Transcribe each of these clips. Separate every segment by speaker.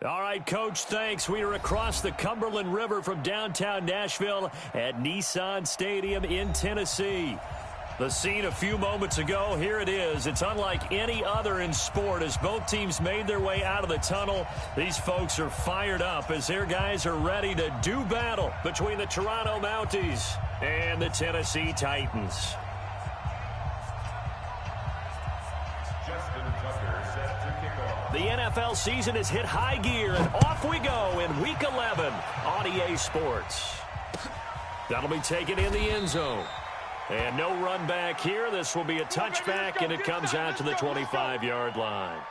Speaker 1: All right, Coach, thanks. We are across the Cumberland River from downtown Nashville at Nissan Stadium in Tennessee. The scene a few moments ago, here it is. It's unlike any other in sport as both teams made their way out of the tunnel. These folks are fired up as their guys are ready to do battle between the Toronto Mounties and the Tennessee Titans. The NFL season has hit high gear, and off we go in Week 11 on EA Sports. That'll be taken in the end zone. And no run back here. This will be a touchback, and it comes out to the 25-yard line.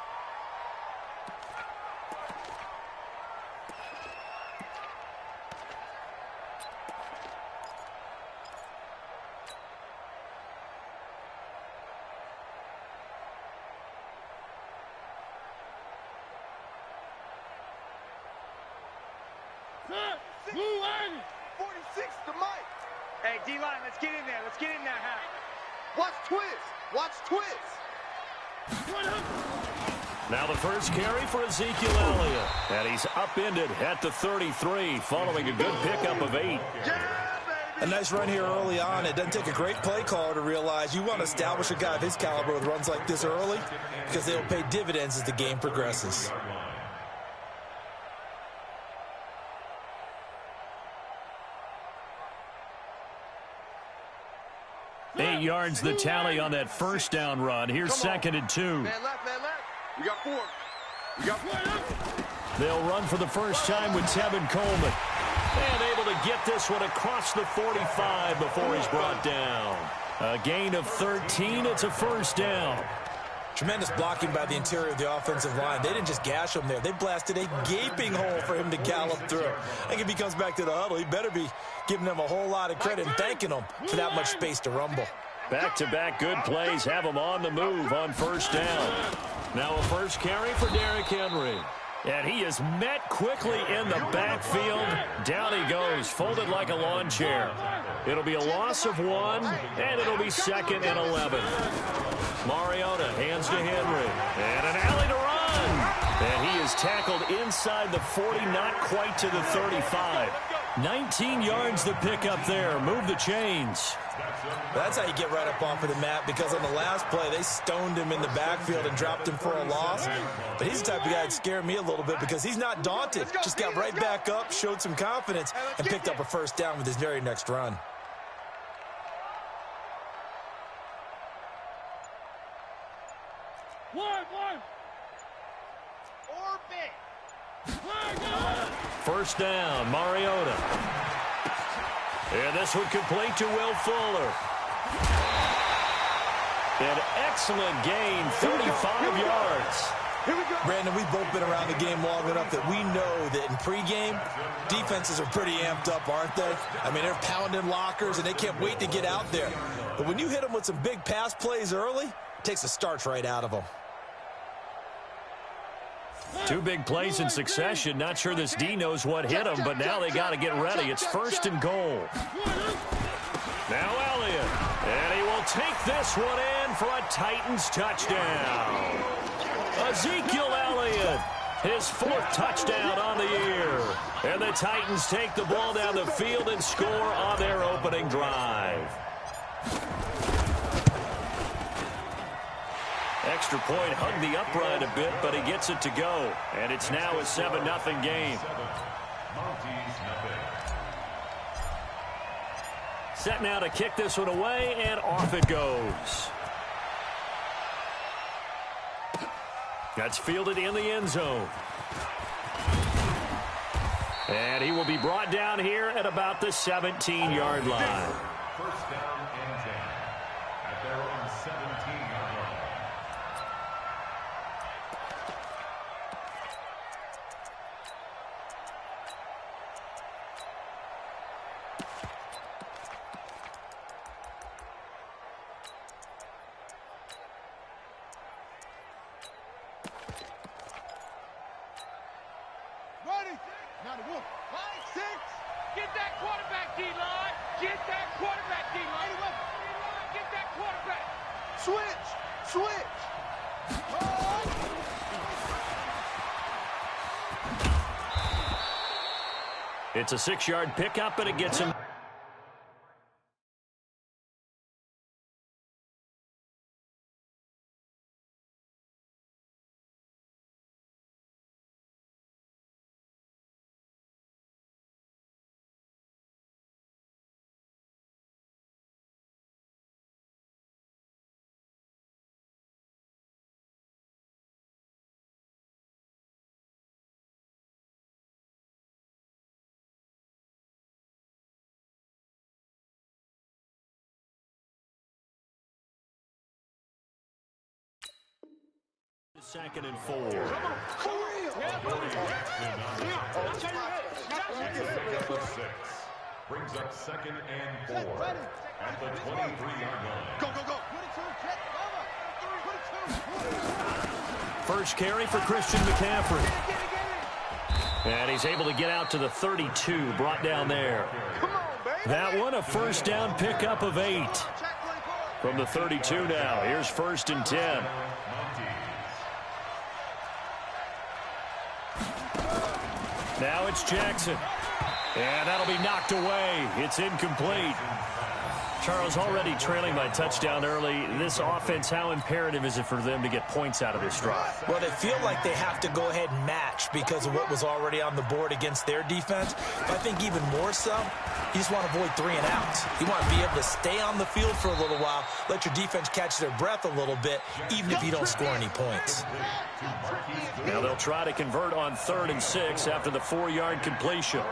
Speaker 2: Blue line. 46 to Mike. Hey, D-line, let's get in there. Let's get in there, Hack. Watch twist. Watch twist.
Speaker 1: Now the first carry for Ezekiel Elliott. And he's upended at the 33 following a good pickup of 8.
Speaker 3: A nice run here early on. It doesn't take a great play caller to realize you want to establish a guy of his caliber with runs like this early because they'll pay dividends as the game progresses.
Speaker 1: 8 yards the tally on that first down run. Here's second and 2.
Speaker 2: Man left, man left. We got 4. We got 4.
Speaker 1: They'll run for the first time with Tevin Coleman. And able to get this one across the 45 before he's brought down. A gain of 13. It's a first down.
Speaker 3: Tremendous blocking by the interior of the offensive line. They didn't just gash him there. They blasted a gaping hole for him to gallop through. I think if he comes back to the huddle, he better be giving them a whole lot of credit and thanking them for that much space to rumble.
Speaker 1: Back-to-back good plays have him on the move on first down. Now a first carry for Derrick Henry. And he is met quickly in the backfield. Down he goes, folded like a lawn chair. It'll be a loss of 1, and it'll be second and 11. Mariota hands to Henry. And an alley to run. And he is tackled inside the 40, not quite to the 35. 19 yards to pick up there. Move the chains.
Speaker 3: That's how you get right up off of the mat, because on the last play, they stoned him in the backfield and dropped him for a loss. But he's the type of guy that scared me a little bit because he's not daunted. Just got right back up, showed some confidence, and picked up a first down with his very next run.
Speaker 1: First down, Mariota. And this one complete to Will Fuller. An excellent gain, 35 yards.
Speaker 3: Brandon, we've both been around the game long enough that we know that in pregame, defenses are pretty amped up, aren't they? I mean, they're pounding lockers, and they can't wait to get out there. But when you hit them with some big pass plays early, it takes the starch right out of them.
Speaker 1: 2 big plays in succession. Not sure this D knows what hit him, but now they got to get ready. It's first and goal. Now Elliott. And he will take this one in for a Titans touchdown. Ezekiel Elliott, his 4th touchdown on the year. And the Titans take the ball down the field and score on their opening drive. Extra point hugged the upright a bit, but he gets it to go. And it's now a 7-0 game. Set now to kick this one away, and off it goes. That's fielded in the end zone. And he will be brought down here at about the 17-yard line.
Speaker 4: First down and 10 at their own 17-yard line.
Speaker 2: Now the wolf. 5, 6. Get that quarterback, D-line. Get that quarterback, D-line. Get that quarterback. Switch. Switch. Oh.
Speaker 1: It's a 6-yard pickup, and it gets him. Second and 4.
Speaker 4: Brings up second and 4 at the 23-yard line.
Speaker 2: Go, go, go.
Speaker 1: First carry for Christian McCaffrey. And he's able to get out to the 32, brought down there. That one, a first down pickup of 8. From the 32 now, here's 1st and 10. Now it's Jackson. And that'll be knocked away. It's incomplete. Charles, already trailing by touchdown early. This offense, how imperative is it for them to get points out of this drive?
Speaker 3: Well, they feel like they have to go ahead and match because of what was already on the board against their defense. But I think even more so, you just want to avoid 3 and outs. You want to be able to stay on the field for a little while, let your defense catch their breath a little bit, even if you don't score any points.
Speaker 1: Now they'll try to convert on 3rd and 6 after the 4-yard completion.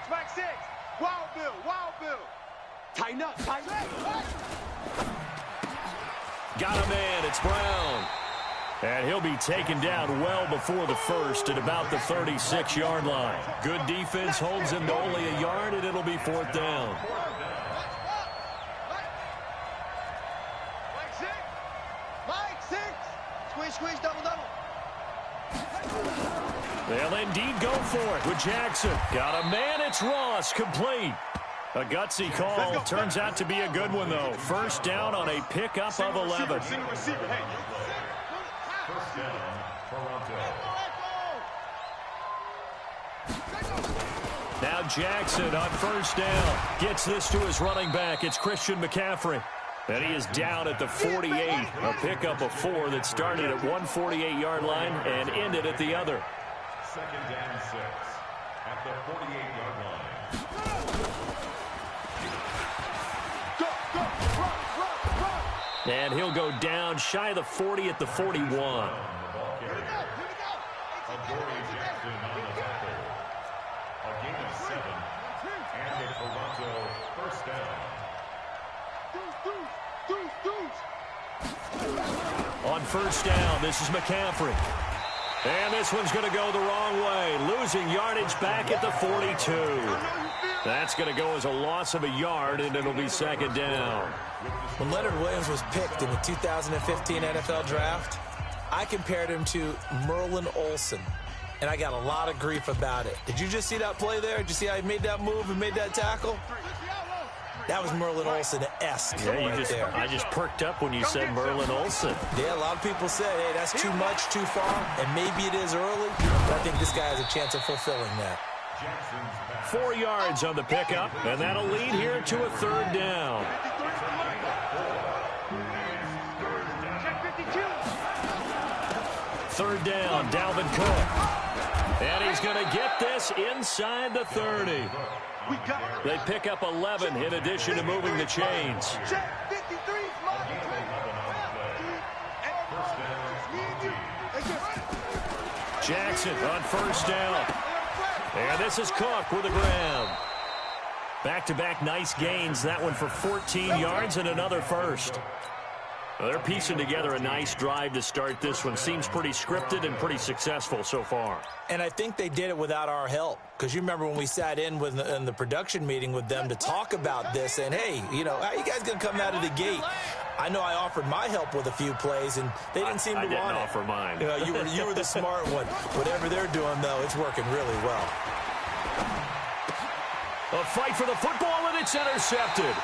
Speaker 2: Mike 6. Wild Bill. Tighten up.
Speaker 1: Got a man, it's Brown. And he'll be taken down well before the first at about the 36-yard line. Good defense holds him to only a yard, and it'll be 4th down.
Speaker 2: Mike 6. Squish, double.
Speaker 1: They'll indeed go for it with Jackson. Got a man, it's Ross, complete. A gutsy call. Turns out to be a good one, though. First down on a pickup of 11.
Speaker 4: First down, Toronto.
Speaker 1: Now Jackson on first down. Gets this to his running back. It's Christian McCaffrey. And he is down at the 48. A pickup of 4 that started at 148-yard line and ended at the other.
Speaker 4: Second down 6 at the 48-yard line.
Speaker 1: And he'll go down shy of the 40 at the 41.
Speaker 4: Jackson on the tackle. A gain of 7 and a Toronto first down.
Speaker 1: On first down, this is McCaffrey. And this one's going to go the wrong way. Losing yardage back at the 42. That's going to go as a loss of a yard, and it'll be second down.
Speaker 3: When Leonard Williams was picked in the 2015 NFL Draft, I compared him to Merlin Olsen, and I got a lot of grief about it. Did you just see that play there? Did you see how he made that move and made that tackle? That was Merlin Olsen-esque right there.
Speaker 1: I just perked up when you said Merlin Olsen.
Speaker 3: Yeah, a lot of people said, hey, that's too much, too far, and maybe it is early, but I think this guy has a chance of fulfilling that.
Speaker 1: 4 yards on the pickup, and that'll lead here to a 3rd down. Third down, Dalvin Cook. And he's going to get this inside the 30. They pick up 11 in addition to moving the chains. Jackson on first down. And this is Cook with a grab. Back-to-back nice gains. That one for 14 yards and another first. Well, they're piecing together a nice drive to start this one. Seems pretty scripted and pretty successful so far.
Speaker 3: And I think they did it without our help. Because you remember when we sat in the production meeting with them to talk about this. And, hey, you know, how are you guys going to come out of the gate? I know I offered my help with a few plays, and they didn't seem to want it.
Speaker 1: I didn't offer mine.
Speaker 3: You know, you were the smart one. Whatever they're doing, though, it's working really well.
Speaker 1: A fight for the football, and it's intercepted.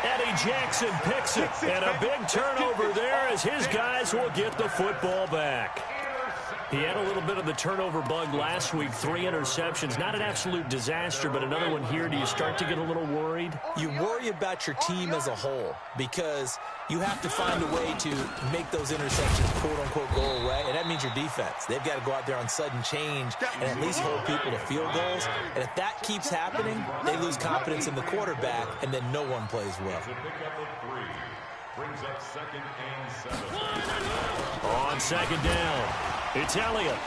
Speaker 1: Eddie Jackson picks it, and a big turnover there as his guys will get the football back. He had a little bit of the turnover bug last week, 3 interceptions. Not an absolute disaster, but another one here. Do you start to get a little worried?
Speaker 3: You worry about your team as a whole because you have to find a way to make those interceptions, quote-unquote, go away, and that means your defense. They've got to go out there on sudden change and at least hold people to field goals. And if that keeps happening, they lose confidence in the quarterback, and then no one plays well.
Speaker 4: Brings up 2nd and 7.
Speaker 1: On 2nd down, it's Elliott.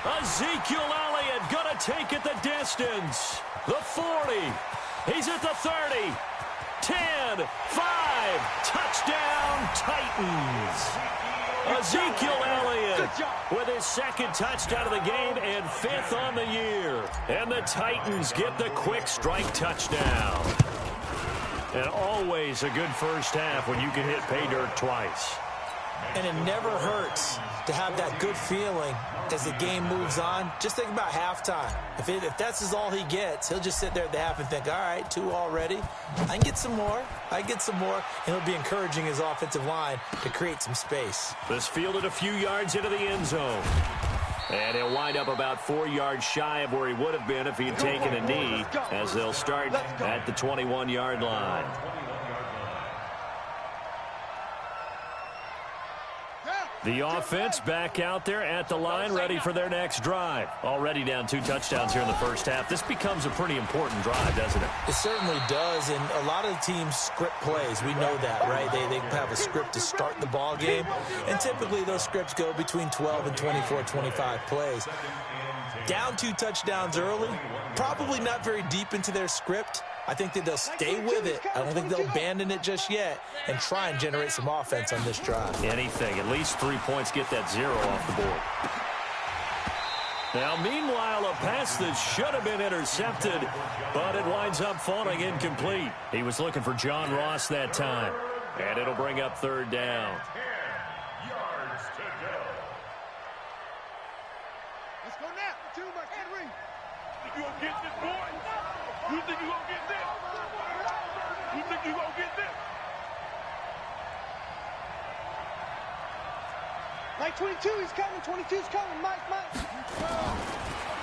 Speaker 1: Ezekiel Elliott going to take it the distance. The 40. He's at the 30. 10, 5, touchdown Titans. Ezekiel Elliott with his 2nd touchdown of the game and 5th on the year. And the Titans get the quick strike touchdown. And always a good first half when you can hit pay dirt twice.
Speaker 3: And it never hurts to have that good feeling as the game moves on. Just think about halftime. If that's all he gets, he'll just sit there at the half and think, all right, 2 already. I can get some more. I can get some more. And he'll be encouraging his offensive line to create some space.
Speaker 1: This fielded a few yards into the end zone. And he'll wind up about 4 yards shy of where he would have been if he had taken a knee, as they'll start at the 21-yard line. The offense back out there at the line, ready for their next drive. Already down 2 touchdowns here in the first half. This becomes a pretty important drive, doesn't it?
Speaker 3: It certainly does, and a lot of the teams script plays. We know that, right? They have a script to start the ball game, and typically those scripts go between 12 and 24, 25 plays. Down 2 touchdowns early, probably not very deep into their script. I think that they'll stay with it. I don't think they'll abandon it just yet and try and generate some offense on this drive.
Speaker 1: Anything. At least 3 points, get that 0 off the board. Now, meanwhile, a pass that should have been intercepted, but it winds up falling incomplete. He was looking for John Ross that time, and it'll bring up 3rd down.
Speaker 4: 10 yards to go.
Speaker 2: Let's go now. 2, my Henry. Think you gonna get this, boy? You think you gonna get this? You think you gonna get this? Mike 22, he's coming. 22's coming. Mike.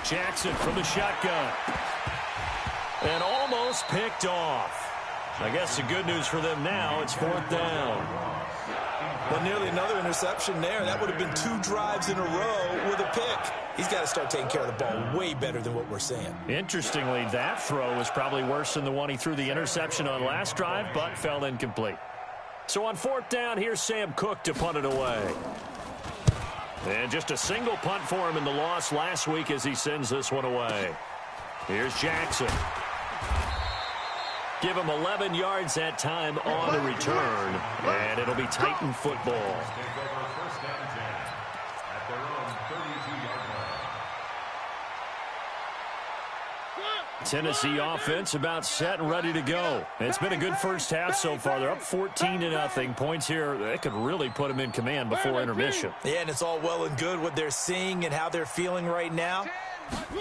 Speaker 1: Jackson from the shotgun. And almost picked off. I guess the good news for them now, it's 4th down.
Speaker 3: But nearly another interception there. That would have been 2 drives in a row with a pick. He's got to start taking care of the ball way better than what we're seeing.
Speaker 1: Interestingly, that throw was probably worse than the one he threw the interception on last drive, but fell incomplete. So on 4th down, here's Sam Cook to punt it away. And just a single punt for him in the loss last week as he sends this one away. Here's Jackson. Give him 11 yards that time on the return, and it'll be Titan football. Tennessee offense about set and ready to go. It's been a good first half so far. They're up 14-0. Points here, that could really put them in command before intermission.
Speaker 3: Yeah, and it's all well and good what they're seeing and how they're feeling right now.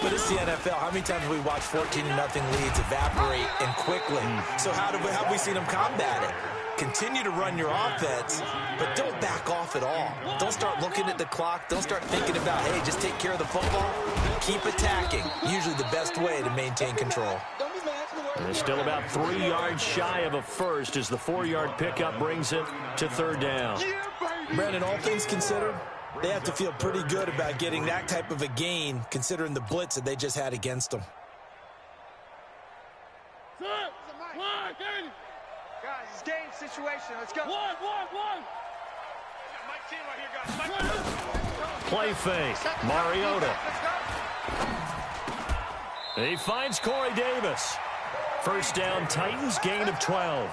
Speaker 3: But it's the NFL. How many times have we watched 14-0 leads evaporate and quickly? So how have we seen them combat it? Continue to run your offense, but don't back off at all. Don't start looking at the clock. Don't start thinking about, hey, just take care of the football. Keep attacking. Usually the best way to maintain control.
Speaker 1: They're still about 3 yards shy of a first as the 4-yard pickup brings it to 3rd down.
Speaker 3: Brandon, all things considered, they have to feel pretty good about getting that type of a gain considering the blitz that they just had against them.
Speaker 2: Guys, it's game situation. Let's go. One. Mike 10 right here, guys.
Speaker 1: Play fake. Mariota. He finds Corey Davis. First down, Titans, gain of 12.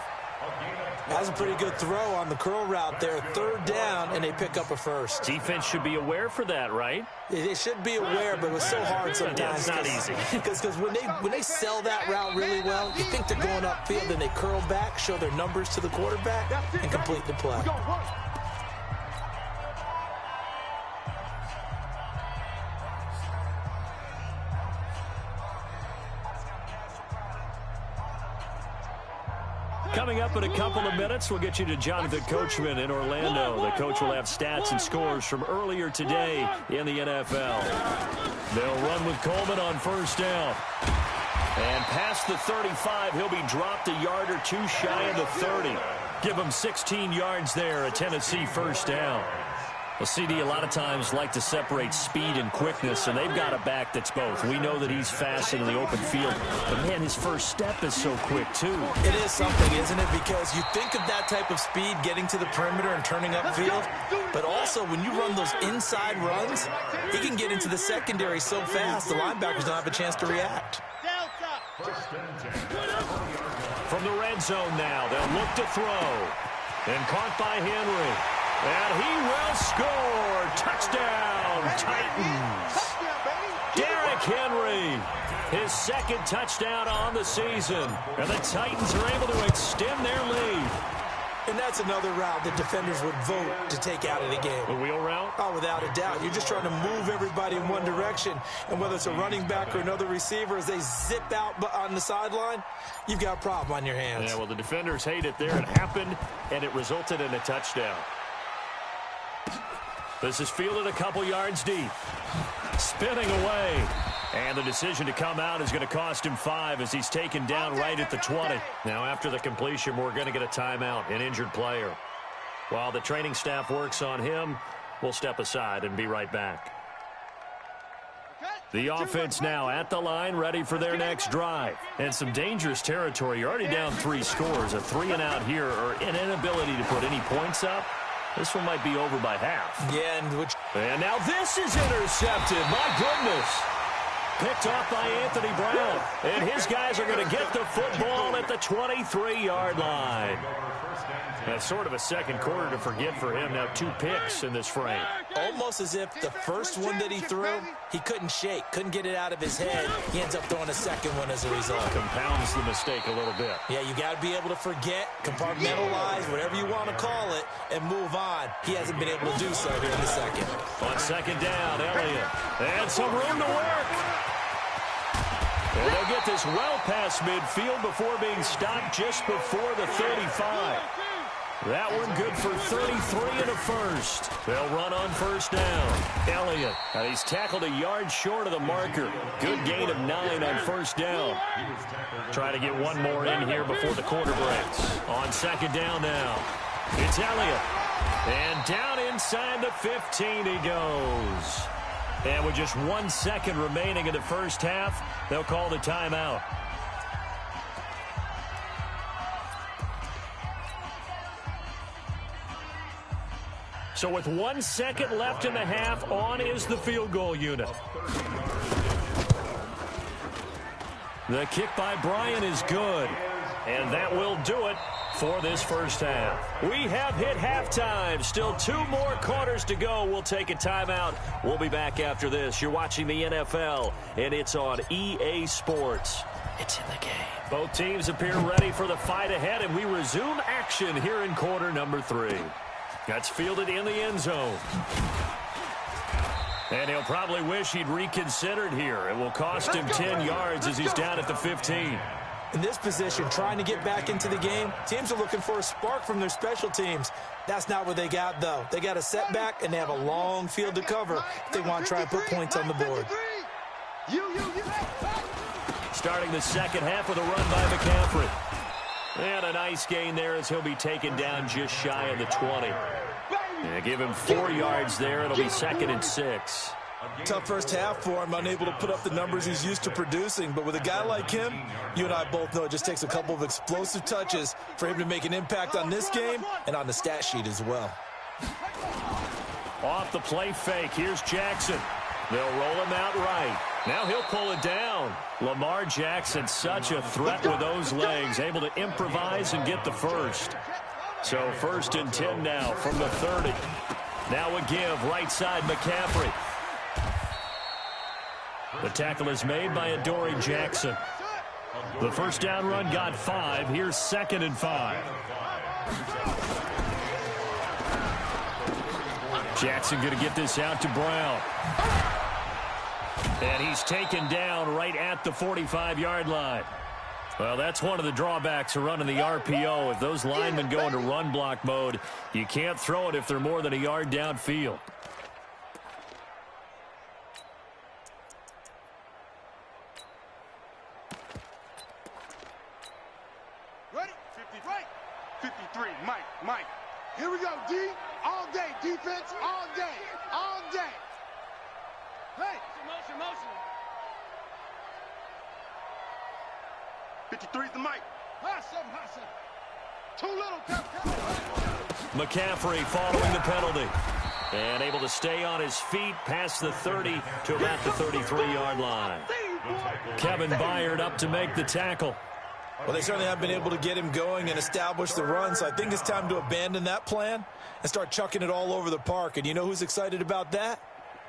Speaker 3: That's a pretty good throw on the curl route there. 3rd down, and they pick up a first.
Speaker 1: Defense should be aware for that, right?
Speaker 3: They should be aware, but it was so hard sometimes.
Speaker 1: It's not easy.
Speaker 3: Because when they sell that route really well, you think they're going upfield, and they curl back, show their numbers to the quarterback, and complete the play.
Speaker 1: Coming up in a couple of minutes, we'll get you to Jonathan Coachman in Orlando. The coach will have stats and scores from earlier today in the NFL. They'll run with Coleman on first down. And past the 35, he'll be dropped a yard or two shy of the 30. Give him 16 yards there, a Tennessee first down. Well, CD, a lot of times like to separate speed and quickness, and they've got a back that's both. We know that he's fast in the open field, but, man, his first step is so quick, too.
Speaker 3: It is something, isn't it? Because you think of that type of speed getting to the perimeter and turning upfield, but also when you run those inside runs, he can get into the secondary so fast the linebackers don't have a chance to react.
Speaker 1: From the red zone now, they'll look to throw. And caught by Henry. And he will score. Touchdown, Titans. Derrick Henry, his second touchdown on the season. And the Titans are able to extend their lead.
Speaker 3: And that's another route that defenders would vote to take out of the game.
Speaker 1: The wheel route?
Speaker 3: Oh, without a doubt. You're just trying to move everybody in one direction. And whether it's a running back or another receiver, as they zip out on the sideline, you've got a problem on your hands.
Speaker 1: Yeah, well, the defenders hate it there. It happened, and it resulted in a touchdown. This is fielded a couple yards deep. Spinning away. And the decision to come out is going to cost him 5 as he's taken down right at the 20. Now, after the completion, we're going to get a timeout, an injured player. While the training staff works on him, we'll step aside and be right back. The offense now at the line, ready for their next drive. And some dangerous territory. You're already down 3 scores. A 3-and-out here or an inability to put any points up. This one might be over by half.
Speaker 3: Yeah,
Speaker 1: and now this is intercepted. My goodness. Picked off by Anthony Brown. And his guys are going to get the football at the 23-yard line. That's sort of a second quarter to forget for him. Now 2 picks in this frame.
Speaker 3: Almost as if the first one that he threw, he couldn't shake, couldn't get it out of his head. He ends up throwing a second one as a result.
Speaker 1: Compounds the mistake a little bit.
Speaker 3: Yeah, you got to be able to forget, compartmentalize, whatever you want to call it, and move on. He hasn't been able to do so here in the second.
Speaker 1: On second down, Elliott. And some room to work. And they'll get this well past midfield before being stopped just before the 35. That one good for 33 and a first. They'll run on first down. Elliott, and he's tackled a yard short of the marker. Good gain of 9 on first down. Try to get one more in here before the quarter breaks. On second down now, it's Elliott. And down inside the 15 he goes. And with just 1 second remaining in the first half, they'll call the timeout. So with 1 second left in the half, on is the field goal unit. The kick by Bryant is good. And that will do it for this first half. We have hit halftime. Still 2 more quarters to go. We'll take a timeout. We'll be back after this. You're watching the NFL, and it's on EA Sports. It's in the game. Both teams appear ready for the fight ahead, and we resume action here in quarter number 3. That's fielded in the end zone. And he'll probably wish he'd reconsidered here. It will cost him 10 yards as he's down at the 15.
Speaker 3: In this position, trying to get back into the game, teams are looking for a spark from their special teams. That's not what they got, though. They got a setback, and they have a long field to cover if they want to try and put points on the board.
Speaker 1: Starting the second half with a run by McCaffrey. And a nice gain there as he'll be taken down just shy of the 20. Yeah, give him 4 yards there. It'll be 2nd and 6.
Speaker 3: Tough first half for him, unable to put up the numbers he's used to producing. But with a guy like him, you and I both know it just takes a couple of explosive touches for him to make an impact on this game and on the stat sheet as well.
Speaker 1: Off the play fake, here's Jackson. They'll roll him out right. Now he'll pull it down. Lamar Jackson, such a threat with those legs, able to improvise and get the first. So 1st and 10 now from the 30. Now a give, right side McCaffrey. The tackle is made by Adoree Jackson. The first down run got 5. Here's 2nd and 5. Jackson going to get this out to Brown. And he's taken down right at the 45-yard line. Well, that's one of the drawbacks of running the RPO. If those linemen go into run block mode, you can't throw it if they're more than a yard downfield.
Speaker 2: Ready? 50, right. 53, Mike. Here we go, D. All day, defense, all day, all day. Hey. Motion. 53's the Mike. High seven. Too little,
Speaker 1: McCaffrey following the penalty. And able to stay on his feet past the 30 to about the 33-yard line. Kevin Byard up to make the tackle.
Speaker 3: Well, they certainly have been able to get him going and establish the run, so I think it's time to abandon that plan and start chucking it all over the park. And you know who's excited about that?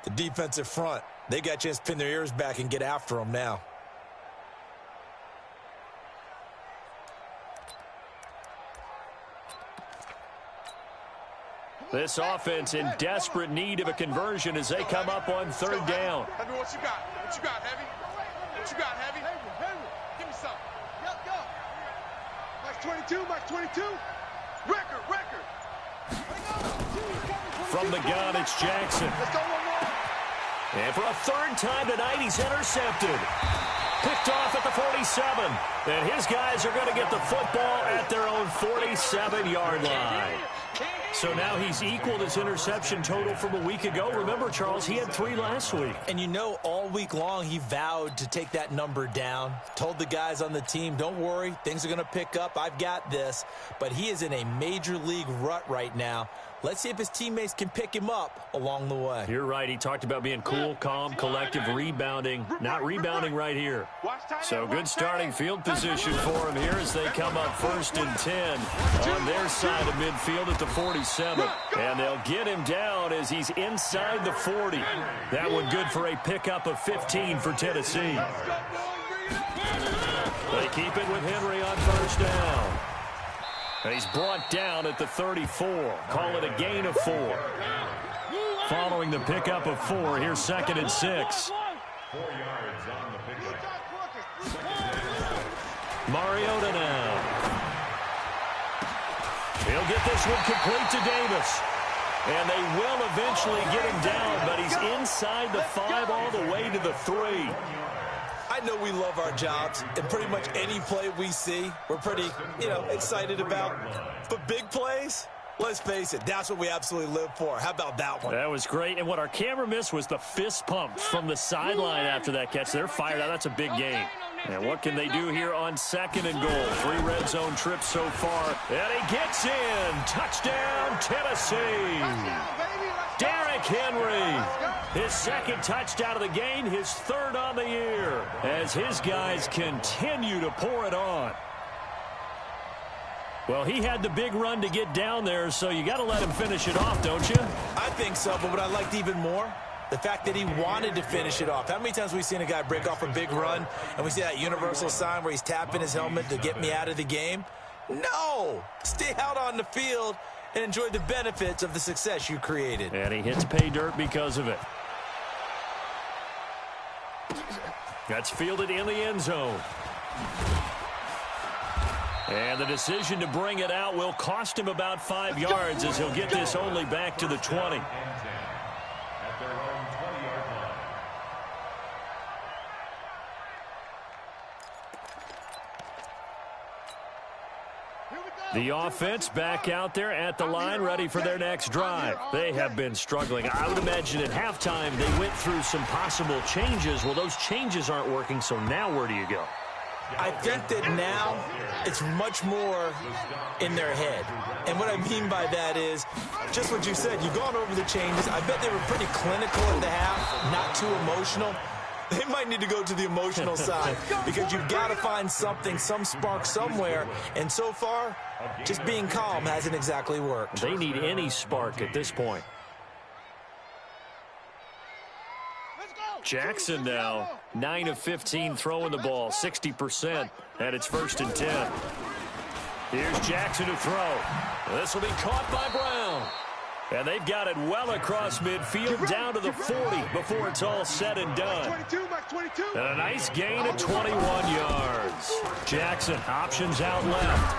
Speaker 3: The defensive front. They got a chance to pin their ears back and get after him now.
Speaker 1: This offense in desperate need of a conversion as they come up on third down.
Speaker 2: Heavy, what you got? Heavy? What you got, Heavy? Give me some. Go. Max 22. Record.
Speaker 1: From the gun, it's Jackson.
Speaker 2: Let's go one more.
Speaker 1: And for a third time tonight, he's intercepted. Picked off at the 47. And his guys are going to get the football at their own 47-yard line. So now he's equaled his interception total from a week ago. Remember, Charles, he had 3 last week.
Speaker 3: And you know, all week long, he vowed to take that number down. Told the guys on the team, don't worry, things are going to pick up. I've got this. But he is in a major league rut right now. Let's see if his teammates can pick him up along the way.
Speaker 1: You're right. He talked about being cool, calm, collective, rebounding. Not rebounding right here. So good starting field position for him here as they come up 1st and 10 on their side of midfield at the 47. And they'll get him down as he's inside the 40. That one good for a pickup of 15 for Tennessee. They keep it with Henry on 1st down. And he's brought down at the 34. Call it a gain of 4. Following the pickup of 4, here's 2nd and 6.
Speaker 4: 4 yards on the pickup.
Speaker 1: Mariota now. He'll get this one complete to Davis. And they will eventually get him down, but he's inside the 5 all the way to the 3.
Speaker 3: I know we love our jobs, and pretty much any play we see, we're pretty, excited about. But big plays, let's face it, that's what we absolutely live for. How about that one?
Speaker 1: That was great. And what our camera missed was the fist pump from the sideline after that catch. They're fired out. That's a big game. And what can they do here on 2nd and goal? 3 red zone trips so far. And he gets in. Touchdown, Tennessee. Derrick Henry. His 2nd touchdown of the game, his 3rd on the year, as his guys continue to pour it on. Well, he had the big run to get down there, so you got to let him finish it off, don't you?
Speaker 3: I think so, but what I liked even more, the fact that he wanted to finish it off. How many times have we seen a guy break off a big run, and we see that universal sign where he's tapping his helmet to get me out of the game? No! Stay out on the field and enjoy the benefits of the success you created.
Speaker 1: And he hits pay dirt because of it. That's fielded in the end zone. And the decision to bring it out will cost him about 5 yards as he'll get this only back to the 20. The offense back out there at the line, ready for their next drive. They have been struggling. I would imagine at halftime they went through some possible changes. Well, those changes aren't working, so now where do you go?
Speaker 3: I think that now it's much more in their head. And what I mean by that is just what you said. You've gone over the changes. I bet they were pretty clinical at the half, not too emotional. They might need to go to the emotional side because you've got to find something, some spark somewhere. And so far, just being calm hasn't exactly worked.
Speaker 1: They need any spark at this point. Jackson now, 9 of 15 throwing the ball, 60%, and it's 1st and 10. Here's Jackson to throw. This will be caught by Brown. And they've got it well across midfield down to the 40 before it's all said and done. And a nice gain of 21 yards. Jackson options out left.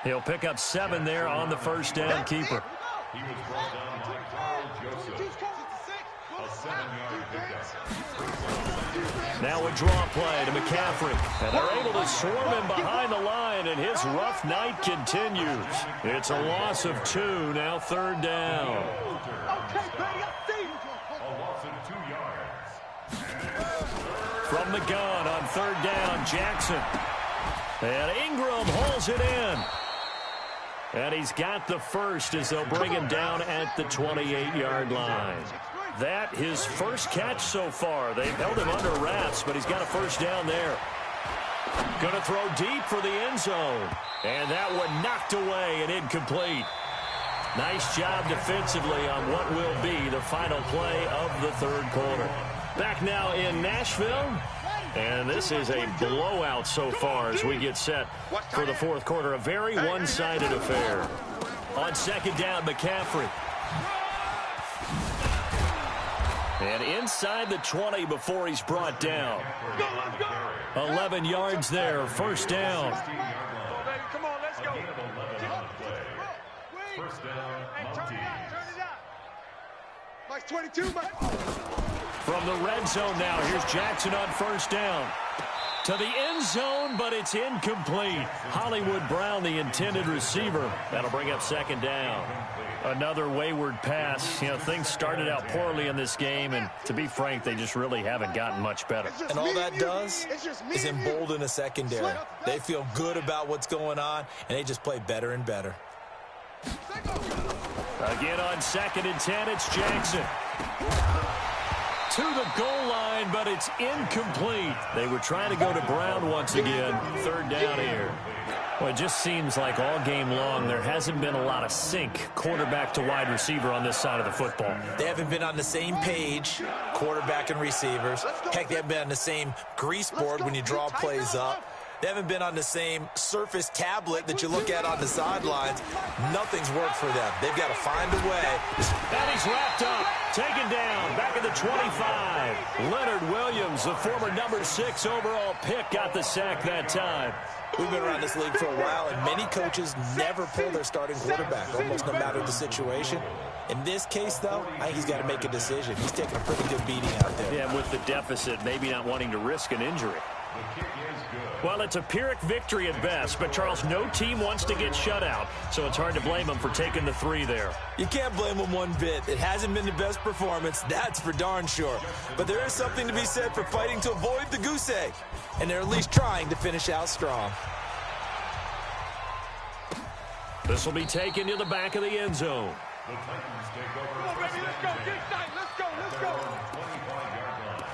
Speaker 1: He'll pick up 7 there on the first down keeper.
Speaker 4: He was brought down by Carl Joseph. A 7-yard pickup.
Speaker 1: Now a draw play to McCaffrey. And they're able to swarm him behind the line, and his rough night continues. It's a loss of 2, now third down.
Speaker 4: A loss of 2 yards.
Speaker 1: From the gun on third down, Jackson. And Ingram holds it in. And he's got the first as they'll bring him down at the 28-yard line. That his first catch so far. They've held him under wraps, but he's got a first down there. Going to throw deep for the end zone. And that one knocked away and incomplete. Nice job defensively on what will be the final play of the third quarter. Back now in Nashville. And this is a blowout so far as we get set for the fourth quarter. A very one-sided affair. On second down, McCaffrey. And inside the 20 before he's brought down. 11 yards there, first down.
Speaker 2: Come on, let's go.
Speaker 4: First down,
Speaker 2: Mike's 22, Mike.
Speaker 1: From the red zone now, here's Jackson on first down. To the end zone, but it's incomplete. Hollywood Brown, the intended receiver. That'll bring up second down. Another wayward pass. You know, things started out poorly in this game, and to be frank, they just really haven't gotten much better.
Speaker 3: And all that does is embolden a secondary. They feel good about what's going on, and they just play better and better.
Speaker 1: Again on second and 10, it's Jackson. To the goal line, but it's incomplete. They were trying to go to Brown once again. Third down here. Well, it just seems like all game long there hasn't been a lot of sync quarterback to wide receiver on this side of the football.
Speaker 3: They haven't been on the same page, quarterback and receivers. Heck, they haven't been on the same grease board when you draw plays up. They haven't been on the same surface tablet that you look at on the sidelines. Nothing's worked for them. They've got to find a way.
Speaker 1: And he's wrapped up, taken down, back at the 25. Leonard Williams, the former number 6 overall pick, got the sack that time.
Speaker 3: We've been around this league for a while, and many coaches never pull their starting quarterback, almost no matter the situation. In this case, though, I think he's got to make a decision. He's taking a pretty good beating out there.
Speaker 1: Yeah, with the deficit, maybe not wanting to risk an injury. Well, it's a Pyrrhic victory at best, but, Charles, no team wants to get shut out, so it's hard to blame them for taking the 3 there.
Speaker 3: You can't blame them one bit. It hasn't been the best performance, that's for darn sure. But there is something to be said for fighting to avoid the goose egg, and they're at least trying to finish out strong.
Speaker 1: This will be taken to the back of the end zone.
Speaker 4: The Titans take over.
Speaker 2: Come on, baby, let's go. Get excited. Let's go. Let's go.
Speaker 4: 25-yard line.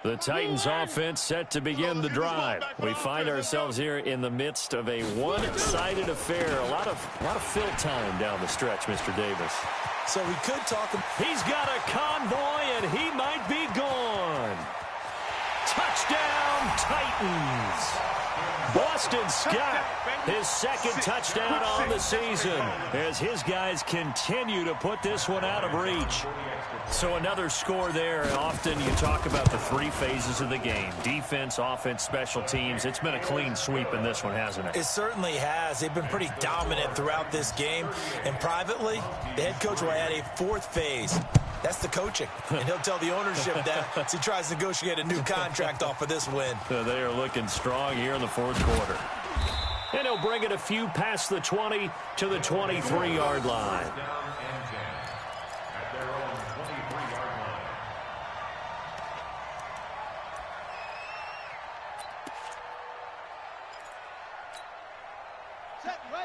Speaker 1: The Titans offense set to begin the drive. We find ourselves here in the midst of a one-sided affair. A lot of fill time down the stretch, Mr. Davis.
Speaker 3: So we could talk.
Speaker 1: He's got a convoy, and he might be gone. Touchdown, Titans. Boston Scott, his second touchdown on the season as his guys continue to put this one out of reach. So another score there. Often you talk about the 3 phases of the game. Defense, offense, special teams. It's been a clean sweep in this one, hasn't it?
Speaker 3: It certainly has. They've been pretty dominant throughout this game. And privately, the head coach will add a 4th phase. That's the coaching. And he'll tell the ownership that as he tries to negotiate a new contract off of this win.
Speaker 1: So they are looking strong here in the fourth quarter. And he'll bring it a few past the 20 to the 23-yard line.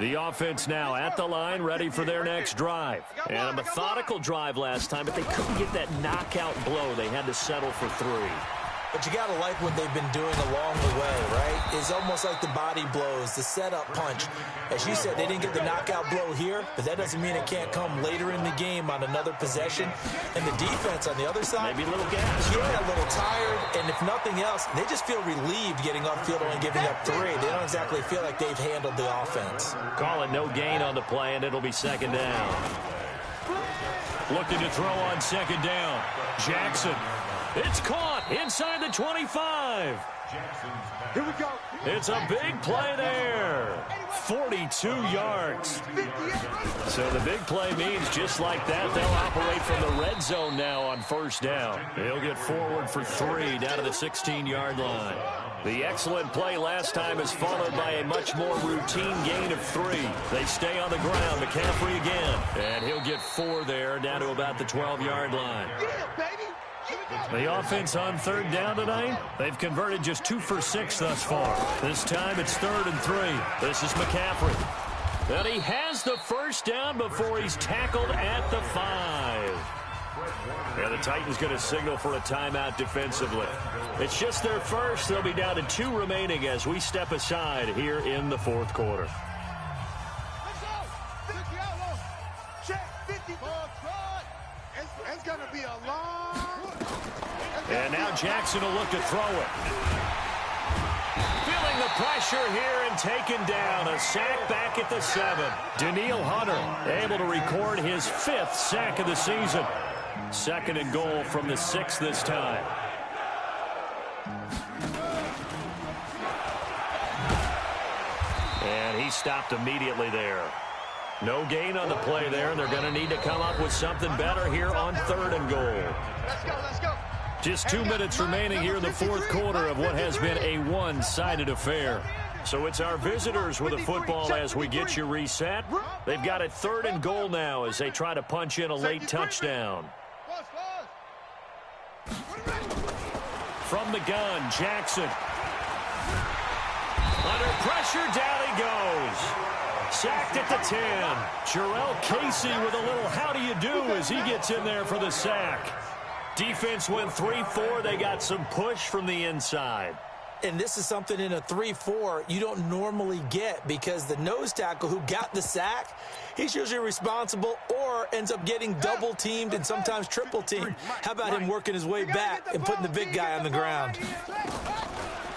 Speaker 1: The offense now at the line, ready for their next drive. And a methodical drive last time, but they couldn't get that knockout blow. They had to settle for 3.
Speaker 3: But you got to like what they've been doing along the way, right? It's almost like the body blows, the setup punch. As you said, they didn't get the knockout blow here, but that doesn't mean it can't come later in the game on another possession. And the defense on the other side,
Speaker 1: maybe a little gas.
Speaker 3: Yeah, a little tired. And if nothing else, they just feel relieved getting upfield and giving up 3. They don't exactly feel like they've handled the offense.
Speaker 1: Call it no gain on the play, and it'll be second down. Looking to throw on second down. Jackson. It's caught inside the 25.
Speaker 2: Here we go.
Speaker 1: It's a big play there. 42 yards. So the big play means just like that, they'll operate from the red zone now on first down. He'll get forward for 3 down to the 16-yard line. The excellent play last time is followed by a much more routine gain of 3. They stay on the ground. McCaffrey again. And he'll get 4 there down to about the 12-yard line.
Speaker 2: Yeah, baby.
Speaker 1: The offense on third down tonight, they've converted just 2 for 6 thus far. This time it's 3rd and 3. This is McCaffrey. And he has the first down before he's tackled at the 5. Yeah, the Titans going to signal for a timeout defensively. It's just their first. They'll be down to 2 remaining as we step aside here in the fourth quarter.
Speaker 2: Let's go. 50 out. Check. 50. It's going to be a long.
Speaker 1: And now Jackson will look to throw it. Feeling the pressure here and taken down. A sack back at the 7. Danielle Hunter able to record his 5th sack of the season. 2nd and goal from the 6 this time. And he stopped immediately there. No gain on the play there, and they're going to need to come up with something better here on 3rd and goal.
Speaker 2: Let's go.
Speaker 1: Just 2 minutes remaining here in the fourth quarter of what has been a one-sided affair. So it's our visitors with the football as we get you reset. They've got it 3rd and goal now as they try to punch in a late touchdown. From the gun, Jackson. Under pressure, down he goes. Sacked at the 10. Jarrell Casey with a little how do you do as he gets in there for the sack. Defense went 3-4. They got some push from the inside.
Speaker 3: And this is something in a 3-4 you don't normally get because the nose tackle who got the sack, he's usually responsible or ends up getting double-teamed and sometimes triple-teamed. How about him working his way back and putting the big guy on the ground?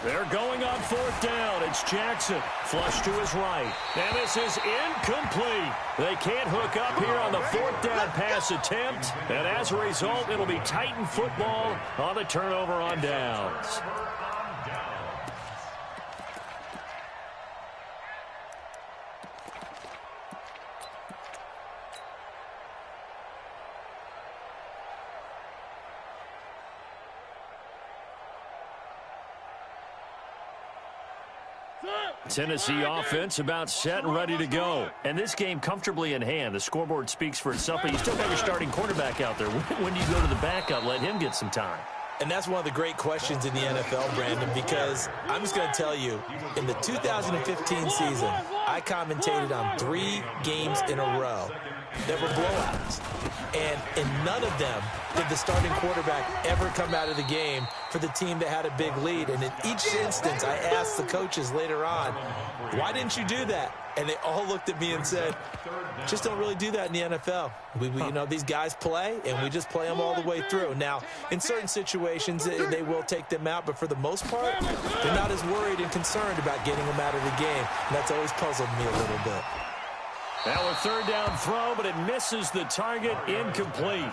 Speaker 1: They're going on 4th down. It's Jackson. Flush to his right. And this is incomplete. They can't hook up here on the 4th down pass attempt. And as a result, it'll be Titan football on the turnover on downs. Tennessee offense about set and ready to go. And this game comfortably in hand. The scoreboard speaks for itself, but you still got your starting quarterback out there. When do you go to the backup, let him get some time?
Speaker 3: And that's one of the great questions in the NFL, Brandon, because I'm just going to tell you, in the 2015 season, I commentated on 3 games in a row that were blowouts. And in none of them did the starting quarterback ever come out of the game for the team that had a big lead. And in each instance, I asked the coaches later on, why didn't you do that? And they all looked at me and said, just don't really do that in the NFL. You know, these guys play, and we just play them all the way through. Now, in certain situations, they will take them out, but for the most part, they're not as worried and concerned about getting them out of the game. And that's always puzzled me a little bit.
Speaker 1: Now a 3rd down throw, but it misses the target, incomplete.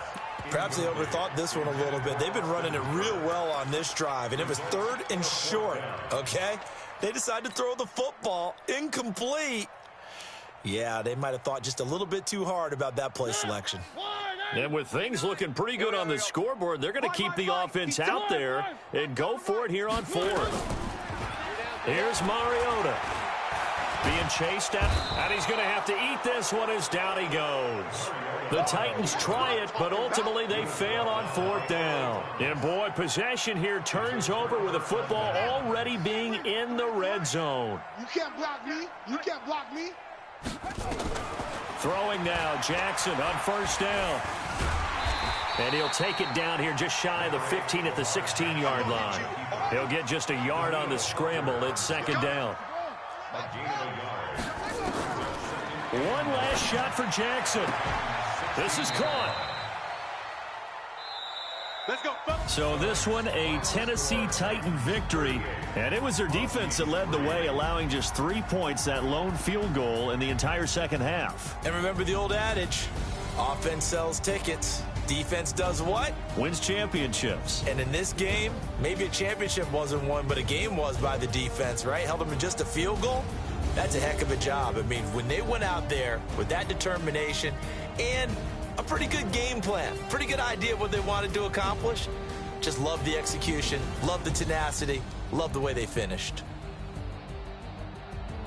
Speaker 3: Perhaps they overthought this one a little bit. They've been running it real well on this drive, and it was 3rd and short, okay? They decided to throw the football, incomplete. Yeah, they might have thought just a little bit too hard about that play selection.
Speaker 1: And with things looking pretty good on the scoreboard, they're going to keep the offense out there and go for it here on 4th. Here's Mariota. Being chased at, and he's going to have to eat this one as down he goes. The Titans try it, but ultimately they fail on 4th down. And boy, possession here turns over with the football already being in the red zone.
Speaker 2: You can't block me. You can't block me.
Speaker 1: Throwing now, Jackson on 1st down. And he'll take it down here just shy of the 15 at the 16-yard line. He'll get just a yard on the scramble. It's second down. One last shot for Jackson. This is caught.
Speaker 2: Let's go.
Speaker 1: So this one, a Tennessee Titan victory. And it was their defense that led the way, allowing just 3 points, that lone field goal in the entire second half.
Speaker 3: And remember the old adage, offense sells tickets. Defense does what?
Speaker 1: Wins championships.
Speaker 3: And in this game, maybe a championship wasn't won, but a game was by the defense, right? Held them to just a field goal. That's a heck of a job. I mean, when they went out there with that determination and a pretty good game plan, pretty good idea of what they wanted to accomplish, just love the execution, love the tenacity, love the way they finished.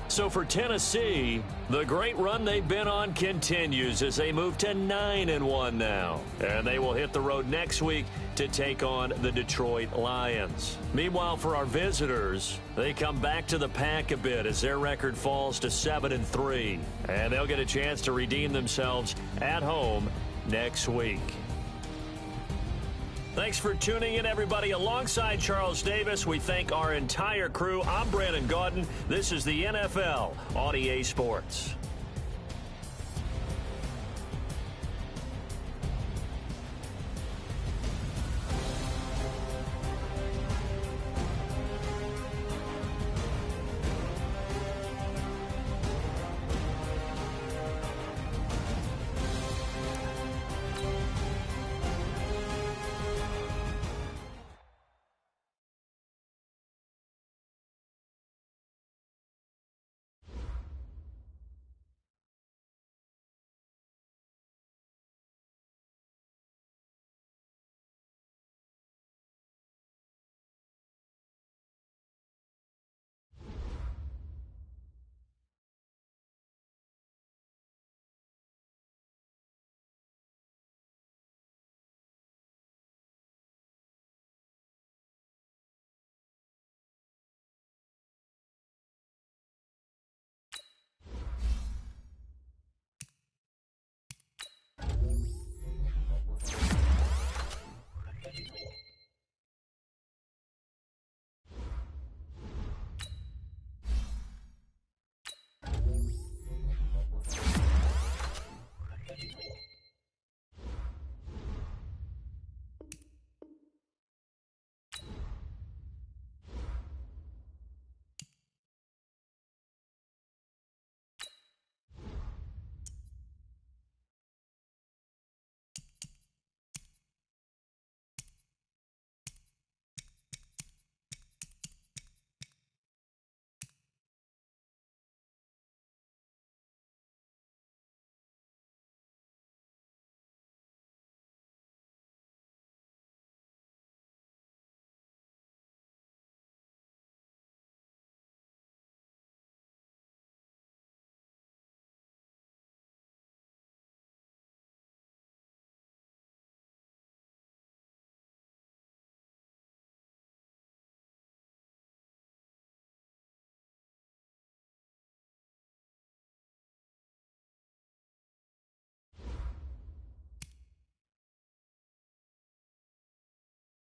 Speaker 1: So for Tennessee, the great run they've been on continues as they move to 9-1 now. And they will hit the road next week to take on the Detroit Lions. Meanwhile, for our visitors, they come back to the pack a bit as their record falls to 7-3. And they'll get a chance to redeem themselves at home next week. Thanks for tuning in, everybody. Alongside Charles Davis, we thank our entire crew. I'm Brandon Gaudin. This is the NFL on EA Sports.